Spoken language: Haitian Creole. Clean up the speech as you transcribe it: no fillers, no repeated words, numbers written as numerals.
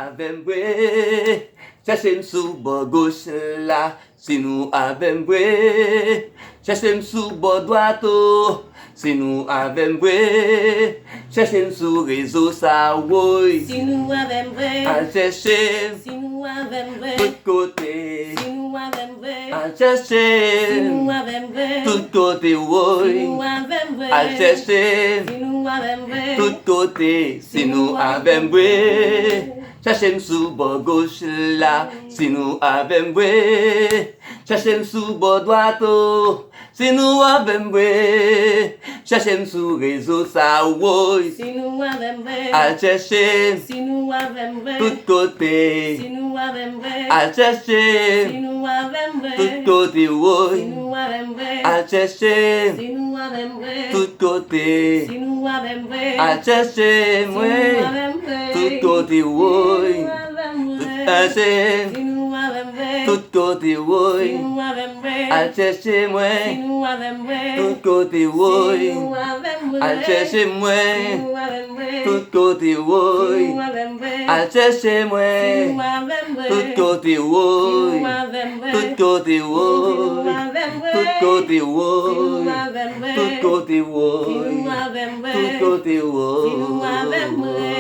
avèm vwe, cherchez sous bord gauche là, si nous avèm vwe, cherchez sous bord droite, si nous avèm vwe, cherchez sous réseau ça woy, Si nous avèm vwe, al chercher si nous avèm vwe, tout côté, si nous avèm vwe, al si chercher nous avèm vwe, tout côté si woy, nous avèm vwe, al chercher si nous avèm vwe, tout côté, si nous avèm vwe, cherchez sous bord gauche là, si nous avèm vwe, cherchez sous bord droite, si nous avèm vwe, cherchez sous réseau ça woy, si nous avèm vwe, al chercher si nous avèm vwe, tout côté, si nous avèm vwe, al si chercher nous avèm vwe, tout côté si woy, nous avèm vwe, al chercher si nous avèm vwe, tout côté, si nous avèm vwe, al chercher moi tout côté woy, al chercher si nous avèm vwe, tout côté si woy, nous avèm vwe, al chercher moi si nous avèm vwe, tout côté woy, si nous avèm vwe, al chercher moi si nous avèm vwe, tout côté si woy, nous avèm vwe, al chercher moi si nous avèm vwe, tout côté si woy, nous avèm vwe, tout côté si nous woy, avèm vwe, tout côté si nous woy, avèm vwe, tout côté si woy, nous avèm vwe, tout côté si nous avèm woy. vwe.